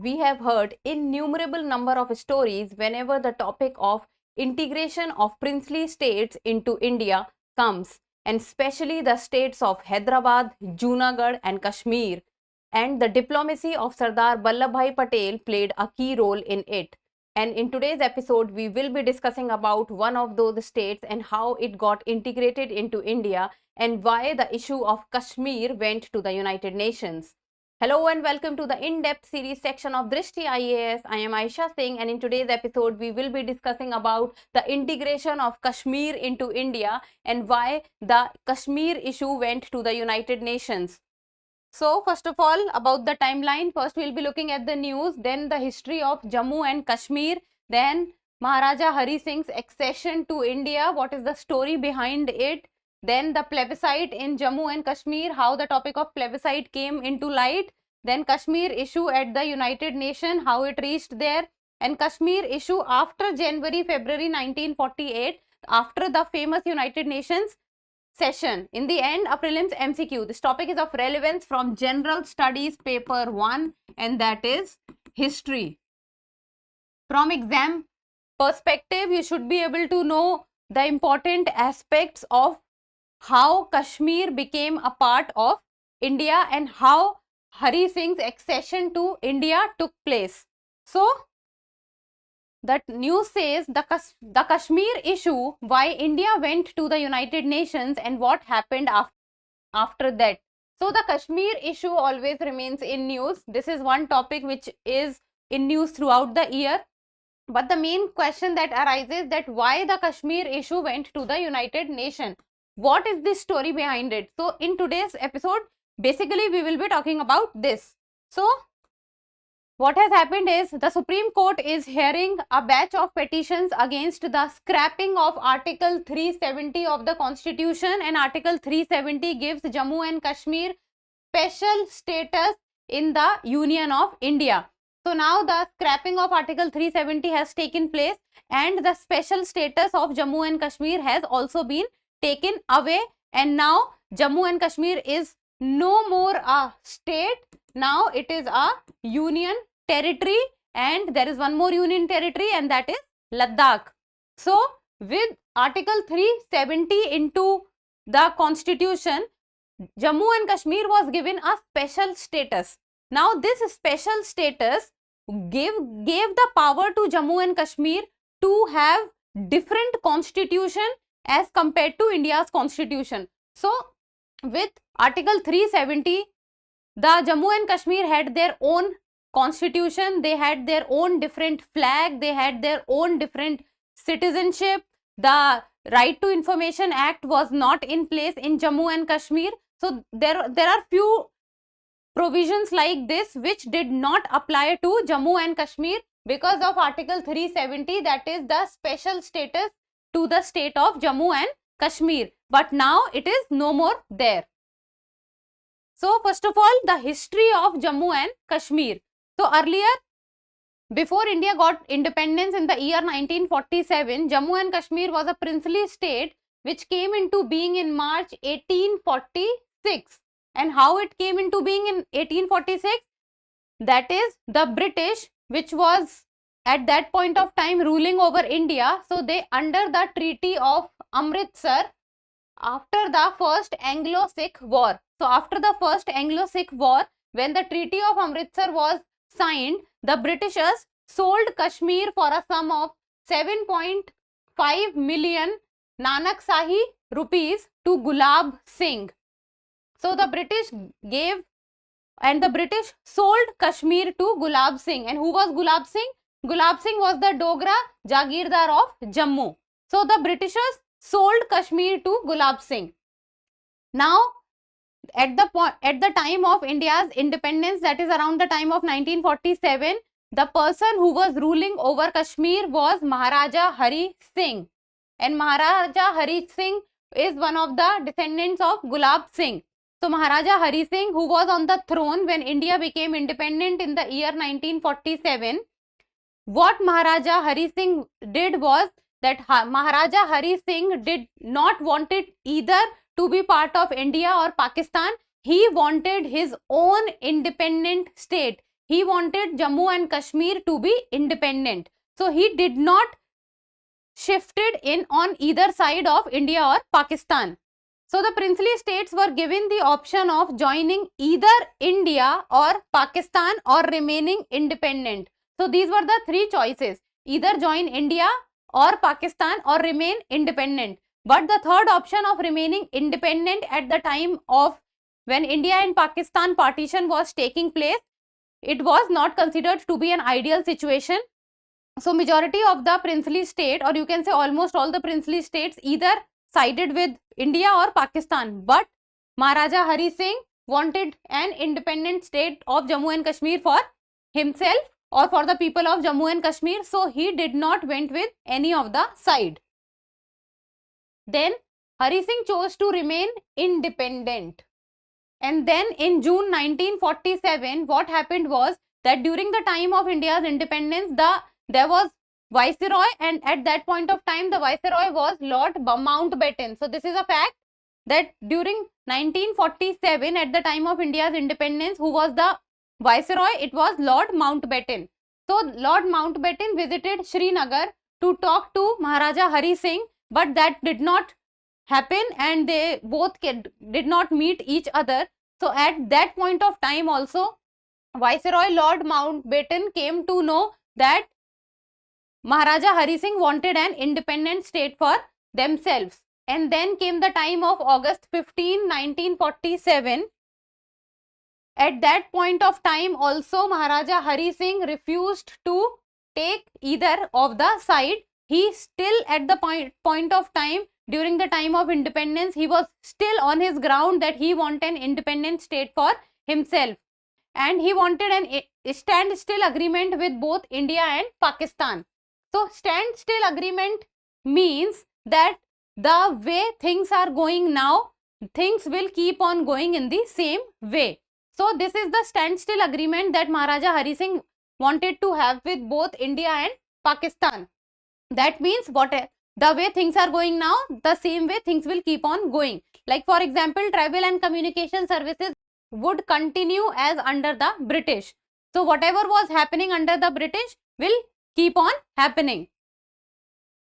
we have heard innumerable number of stories whenever the topic of integration of princely states into India comes, and especially the states of Hyderabad, Junagadh and Kashmir, and the diplomacy of Sardar Vallabhbhai Patel played a key role in it. And in today's episode, we will be discussing about one of those states and how it got integrated into India and why the issue of Kashmir went to the United Nations. Hello and welcome to the in-depth series section of Drishti IAS. I am Aisha Singh, and in today's episode we will be discussing about the integration of Kashmir into India and why the Kashmir issue went to the United Nations. So first of all, about the timeline, first we'll be looking at the news, then the history of Jammu and Kashmir, then Maharaja Hari Singh's accession to India, what is the story behind it, then the plebiscite in Jammu and Kashmir, how the topic of plebiscite came into light, then Kashmir issue at the United Nations, how it reached there, and Kashmir issue after January-February 1948, after the famous United Nations session. In the end, a prelims MCQ. This topic is of relevance from General Studies paper 1, and that is history. From exam perspective, you should be able to know the important aspects of how Kashmir became a part of India and how Hari Singh's accession to India took place. So, that news says the Kashmir issue, why India went to the United Nations and what happened after that. So, the Kashmir issue always remains in news. This is one topic which is in news throughout the year. But the main question that arises that why the Kashmir issue went to the United Nations. What is the story behind it? So, in today's episode, basically we will be talking about this. So, what has happened is the Supreme Court is hearing a batch of petitions against the scrapping of Article 370 of the Constitution, and Article 370 gives Jammu and Kashmir special status in the Union of India. So now the scrapping of Article 370 has taken place and the special status of Jammu and Kashmir has also been taken away, and now Jammu and Kashmir is no more a state, now it is a union territory, and there is one more union territory, and that is Ladakh. So with Article 370 into the Constitution, Jammu and Kashmir was given a special status. Now this special status gave the power to Jammu and Kashmir to have different constitution as compared to India's constitution. So with Article 370, the Jammu and Kashmir had their own constitution, they had their own different flag, they had their own different citizenship. The Right to Information Act was not in place in Jammu and Kashmir. So there are few provisions like this which did not apply to Jammu and Kashmir because of Article 370, that is the special status to the state of Jammu and Kashmir. But now it is no more there. So first of all, the history of Jammu and Kashmir. So earlier, before India got independence in the year 1947, Jammu and Kashmir was a princely state which came into being in March 1846. And how it came into being in 1846? That is, the British, which was at that point of time ruling over India, so they, under the Treaty of Amritsar, after the first Anglo-Sikh War. So after the first Anglo-Sikh War, when the Treaty of Amritsar was signed, the Britishers sold Kashmir for a sum of 7.5 million Nanak Shahi rupees to Gulab Singh. So the British gave and the British sold Kashmir to Gulab Singh. And who was Gulab Singh? Gulab Singh was the Dogra Jagirdar of Jammu. So the Britishers sold Kashmir to Gulab Singh. Now, at the time of India's independence, that is around the time of 1947, the person who was ruling over Kashmir was Maharaja Hari Singh. And Maharaja Hari Singh is one of the descendants of Gulab Singh. So Maharaja Hari Singh, who was on the throne when India became independent in the year 1947, what Maharaja Hari Singh did was that Maharaja Hari Singh did not want it either to be part of India or Pakistan. He wanted his own independent state. he wanted Jammu and Kashmir to be independent. So he did not shifted in on either side of India or Pakistan. So the princely states were given the option of joining either India or Pakistan or remaining independent. So these were the three choices: either join India or Pakistan or remain independent. But the third option of remaining independent at the time of when India and Pakistan partition was taking place, it was not considered to be an ideal situation. So majority of the princely state, or you can say almost all the princely states, either sided with India or Pakistan. But Maharaja Hari Singh wanted an independent state of Jammu and Kashmir for himself or for the people of Jammu and Kashmir. So he did not went with any of the side. Then Hari Singh chose to remain independent. And then in June 1947, what happened was that during the time of India's independence, there was Viceroy, and at that point of time, the Viceroy was Lord Mountbatten. So this is a fact that during 1947, at the time of India's independence, who was the Viceroy? It was Lord Mountbatten. So Lord Mountbatten visited Srinagar to talk to Maharaja Hari Singh, but that did not happen and they both did not meet each other. So at that point of time also, Viceroy Lord Mountbatten came to know that Maharaja Hari Singh wanted an independent state for themselves. And then came the time of August 15, 1947. At that point of time also, Maharaja Hari Singh refused to take either of the side. He still at the point of time, during the time of independence, he was still on his ground that he wanted an independent state for himself. And he wanted an standstill agreement with both India and Pakistan. So standstill agreement means that the way things are going now, things will keep on going in the same way. So this is the standstill agreement that Maharaja Hari Singh wanted to have with both India and Pakistan. That means the way things are going now, the same way things will keep on going. Like for example, travel and communication services would continue as under the British. So whatever was happening under the British will keep on happening.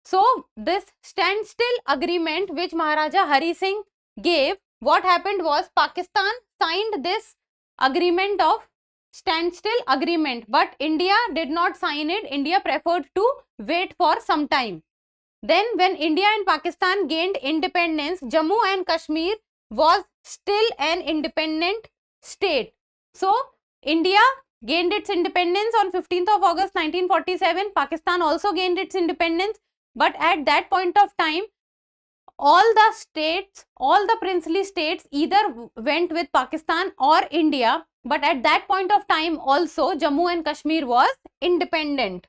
So this standstill agreement which Maharaja Hari Singh gave, what happened was Pakistan signed this agreement of standstill agreement, but India did not sign it. India preferred to wait for some time. Then when India and Pakistan gained independence, Jammu and Kashmir was still an independent state. So India gained its independence on 15th of August 1947. Pakistan also gained its independence. But at that point of time, all the states, all the princely states either went with Pakistan or India. But at that point of time also, Jammu and Kashmir was independent.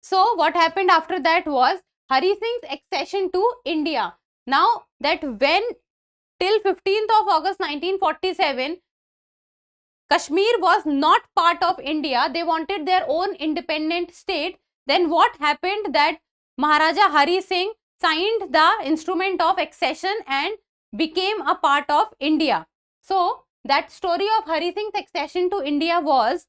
So what happened after that was Hari Singh's accession to India. Now that when till 15th of August 1947, Kashmir was not part of India, they wanted their own independent state. Then what happened that Maharaja Hari Singh signed the instrument of accession and became a part of India. So that story of Hari Singh's accession to India was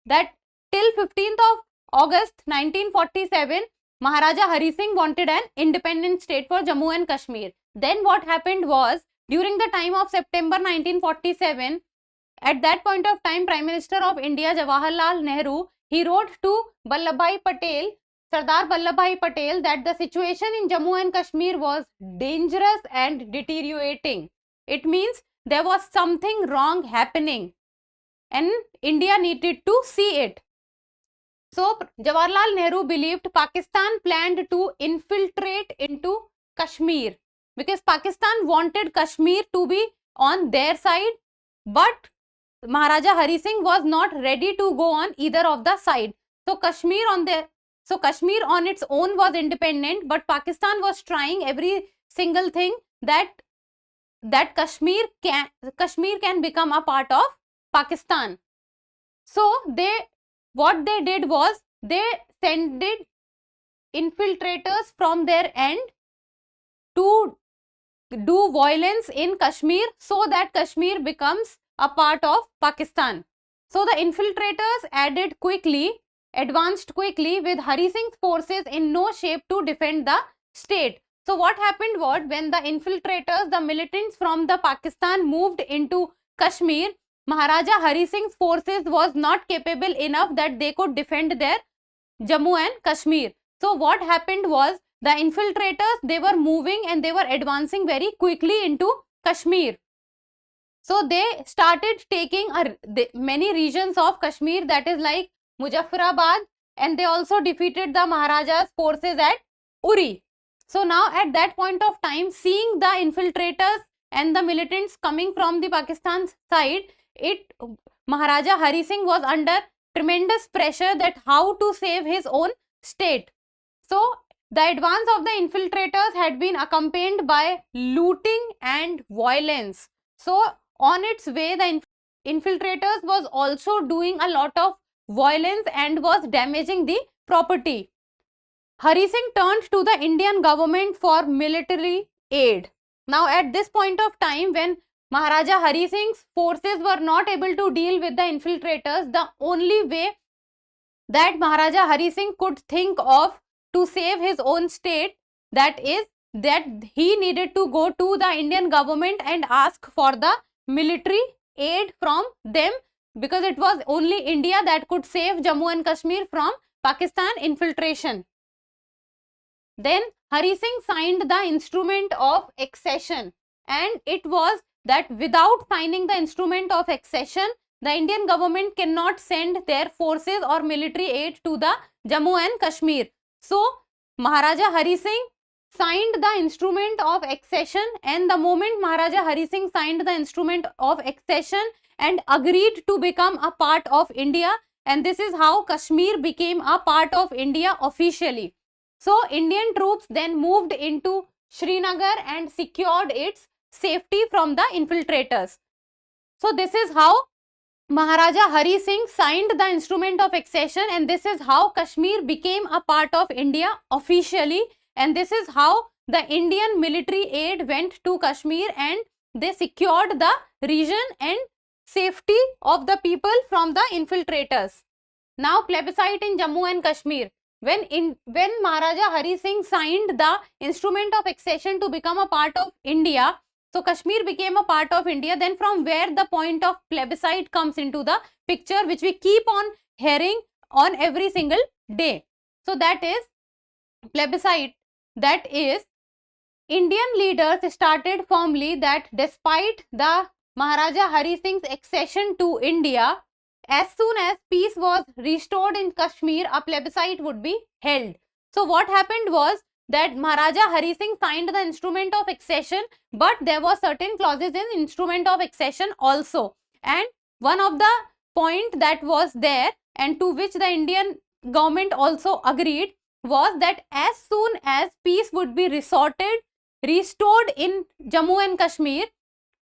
that till 15th of August 1947, Maharaja Hari Singh wanted an independent state for Jammu and Kashmir. Then what happened was, during the time of September 1947, at that point of time, Prime Minister of India, Jawaharlal Nehru, he wrote to Vallabhbhai Patel, Sardar Vallabhbhai Patel, that the situation in Jammu and Kashmir was dangerous and deteriorating. It means there was something wrong happening and India needed to see it. So Jawaharlal Nehru believed Pakistan planned to infiltrate into Kashmir because Pakistan wanted Kashmir to be on their side, but Maharaja Hari Singh was not ready to go on either of the side. So Kashmir on its own was independent, but Pakistan was trying every single thing that Kashmir can become a part of Pakistan. So what they did was they sent infiltrators from their end to do violence in Kashmir so that Kashmir becomes a part of Pakistan. So the infiltrators advanced quickly with Hari Singh's forces in no shape to defend the state. So what happened was, when the infiltrators, the militants from the Pakistan moved into Kashmir, Maharaja Hari Singh's forces was not capable enough that they could defend their Jammu and Kashmir. So what happened was, the infiltrators, they were moving and they were advancing very quickly into Kashmir. So they started taking many regions of Kashmir, that is like Muzaffarabad, and they also defeated the Maharaja's forces at Uri. So now at that point of time, seeing the infiltrators and the militants coming from the Pakistan side, Maharaja Hari Singh was under tremendous pressure that how to save his own state. So the advance of the infiltrators had been accompanied by looting and violence. So on its way, the infiltrators was also doing a lot of violence and was damaging the property. Hari Singh turned to the Indian government for military aid. Now at this point of time, when Maharaja Hari Singh's forces were not able to deal with the infiltrators, the only way that Maharaja Hari Singh could think of to save his own state, that is that he needed to go to the Indian government and ask for the military aid from them, because it was only India that could save Jammu and Kashmir from Pakistan infiltration. Then Hari Singh signed the instrument of accession, and it was that without signing the instrument of accession, the Indian government cannot send their forces or military aid to the Jammu and Kashmir. So Maharaja Hari Singh signed the instrument of accession, and the moment Maharaja Hari Singh signed the instrument of accession and agreed to become a part of India, and this is how Kashmir became a part of India officially. So Indian troops then moved into Srinagar and secured its safety from the infiltrators. So this is how Maharaja Hari Singh signed the instrument of accession, and this is how Kashmir became a part of India officially, and this is how the Indian military aid went to Kashmir and they secured the region and safety of the people from the infiltrators. Now plebiscite in Jammu and Kashmir. When Maharaja Hari Singh signed the instrument of accession to become a part of India, so Kashmir became a part of India. Then from where the point of plebiscite comes into the picture, which we keep on hearing on every single day. So that is plebiscite. That is, Indian leaders started firmly that despite the Maharaja Hari Singh's accession to India, as soon as peace was restored in Kashmir, a plebiscite would be held. So what happened was that Maharaja Hari Singh signed the instrument of accession, but there were certain clauses in instrument of accession also. And one of the point that was there, and to which the Indian government also agreed, was that as soon as peace would be restored in Jammu and Kashmir,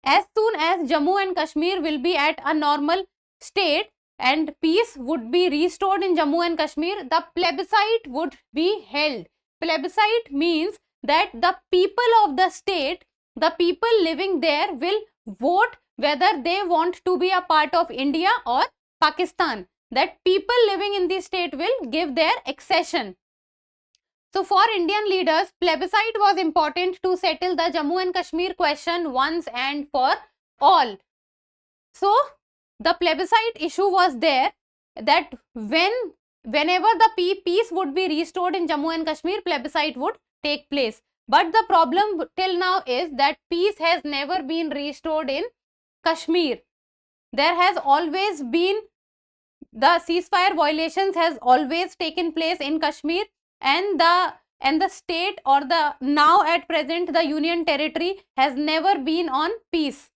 as soon as Jammu and Kashmir will be at a normal state and peace would be restored in Jammu and Kashmir, the plebiscite would be held. Plebiscite means that the people of the state, the people living there, will vote whether they want to be a part of India or Pakistan. That people living in the state will give their accession. So for Indian leaders, plebiscite was important to settle the Jammu and Kashmir question once and for all. So the plebiscite issue was there, that whenever the peace would be restored in Jammu and Kashmir, plebiscite would take place. But the problem till now is that peace has never been restored in Kashmir. There has always been, the ceasefire violations has always taken place in Kashmir, and the state, or the now at present the union territory, has never been on peace.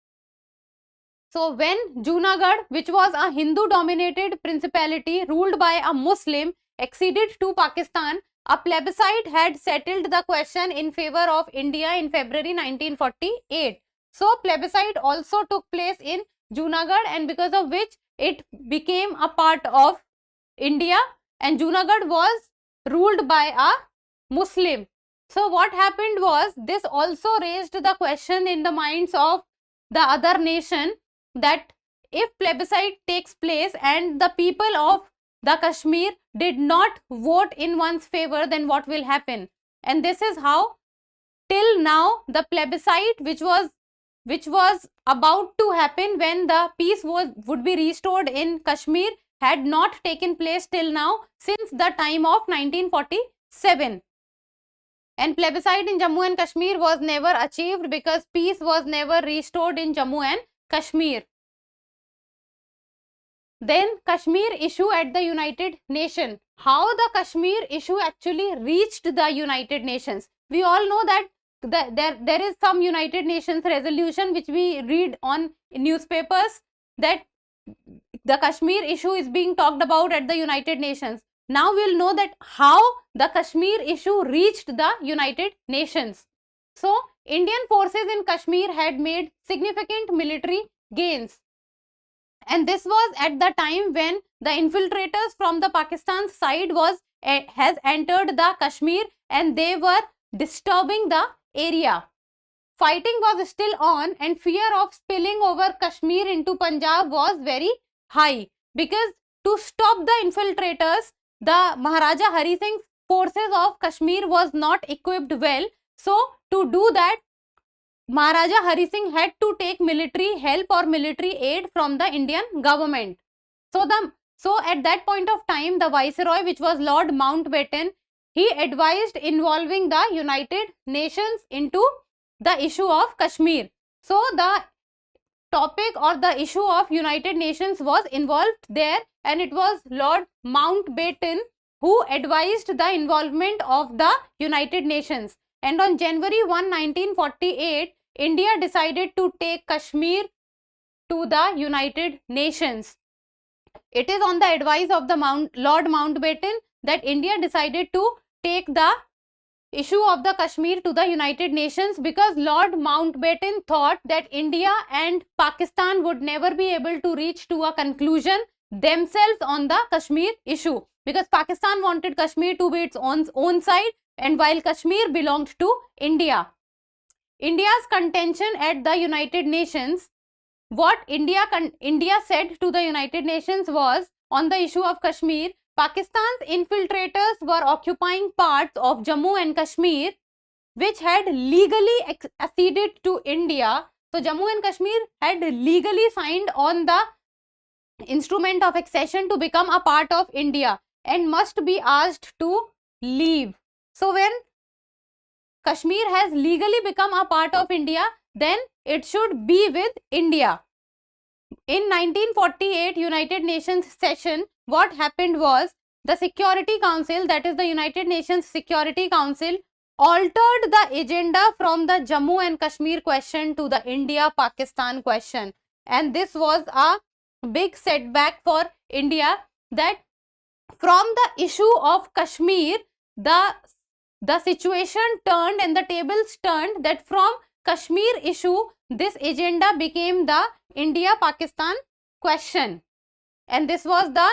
So when Junagadh, which was a Hindu dominated principality ruled by a Muslim, acceded to Pakistan, a plebiscite had settled the question in favor of India in February 1948. So plebiscite also took place in Junagadh, and because of which it became a part of India, and Junagadh was ruled by a Muslim. So what happened was, this also raised the question in the minds of the other nation, that if plebiscite takes place and the people of the Kashmir did not vote in one's favor, then what will happen? And this is how till now the plebiscite which was about to happen when the peace would be restored in Kashmir had not taken place till now since the time of 1947. And plebiscite in Jammu and Kashmir was never achieved because peace was never restored in Jammu and Kashmir. Then Kashmir issue at the United Nations. How the Kashmir issue actually reached the United Nations? We all know that there is some United Nations resolution which we read on newspapers that the Kashmir issue is being talked about at the United Nations. Now we will know that how the Kashmir issue reached the United Nations. So Indian forces in Kashmir had made significant military gains. And this was at the time when the infiltrators from the Pakistan side has entered the Kashmir and they were disturbing the area. Fighting was still on and fear of spilling over Kashmir into Punjab was very high, because to stop the infiltrators, the Maharaja Hari Singh's forces of Kashmir was not equipped well. So to do that, Maharaja Hari Singh had to take military help or military aid from the Indian government. So at that point of time, the Viceroy, which was Lord Mountbatten, he advised involving the United Nations into the issue of Kashmir. So the topic or the issue of United Nations was involved there, and it was Lord Mountbatten who advised the involvement of the United Nations. And on January 1, 1948, India decided to take Kashmir to the United Nations. It is on the advice of the Lord Mountbatten that India decided to take the issue of the Kashmir to the United Nations, because Lord Mountbatten thought that India and Pakistan would never be able to reach to a conclusion themselves on the Kashmir issue, because Pakistan wanted Kashmir to be its own side, and while Kashmir belonged to India. India's contention at the United Nations, what India said to the United Nations was, on the issue of Kashmir, Pakistan's infiltrators were occupying parts of Jammu and Kashmir which had legally acceded to India. So Jammu and Kashmir had legally signed on the instrument of accession to become a part of India and must be asked to leave. So when Kashmir has legally become a part of India, then it should be with India. In 1948 United Nations session, what happened was, the Security Council, that is the United Nations Security Council, altered the agenda from the Jammu and Kashmir question to the India-Pakistan question. And this was a big setback for India, that from the issue of Kashmir, the situation turned and the tables turned, that from Kashmir issue, this agenda became the India-Pakistan question. And this was the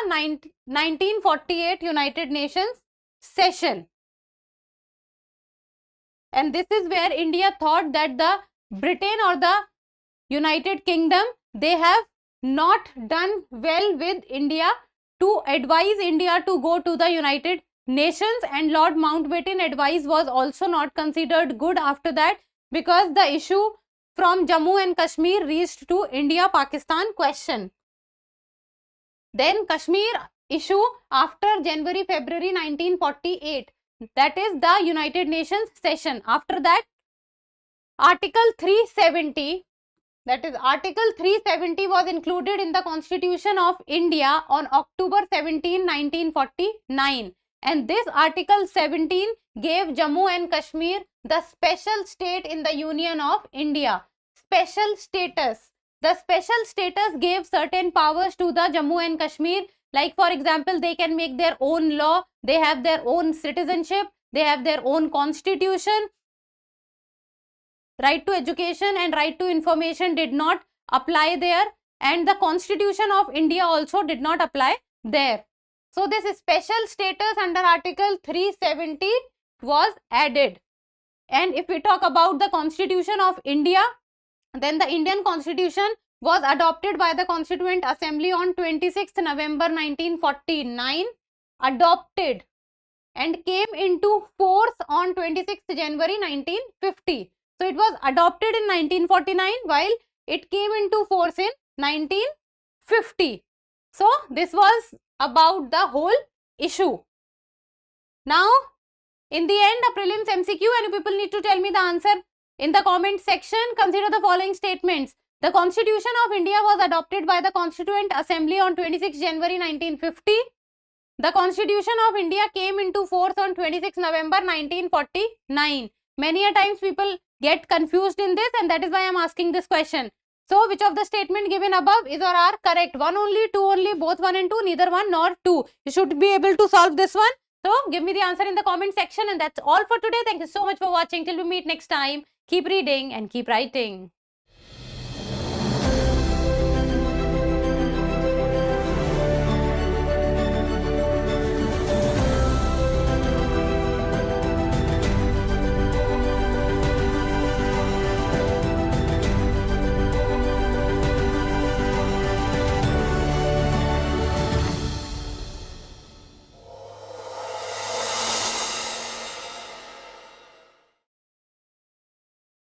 1948 United Nations session. And this is where India thought that the Britain or the United Kingdom, they have not done well with India to advise India to go to the United Nations, and Lord Mountbatten advice was also not considered good after that, because the issue from Jammu and Kashmir reached to India-Pakistan question. Then Kashmir issue after January-February 1948, that is the United Nations session. After that, Article 370, that is Article 370 was included in the Constitution of India on October 17, 1949. And this Article 17 gave Jammu and Kashmir the special state in the Union of India. Special status. The special status gave certain powers to the Jammu and Kashmir. Like for example, they can make their own law, they have their own citizenship, they have their own constitution. Right to education and right to information did not apply there, and the Constitution of India also did not apply there. So this special status under Article 370 was added. And if we talk about the Constitution of India, then the Indian Constitution was adopted by the Constituent Assembly on 26th November 1949, adopted and came into force on 26th January 1950. So it was adopted in 1949 while it came into force in 1950. So this was about the whole issue. Now in the end, a prelims MCQ, and you people need to tell me the answer in the comment section. Consider the following statements. The Constitution of India was adopted by the Constituent Assembly on 26 January 1950. The Constitution of India came into force on 26 November 1949. Many a times people get confused in this, and that is why I am asking this question. So, which of the statement given above is or are correct? 1 only, 2 only, both 1 and 2, neither 1 nor 2. You should be able to solve this one. So, give me the answer in the comment section, and that's all for today. Thank you so much for watching. Till we meet next time, keep reading and keep writing.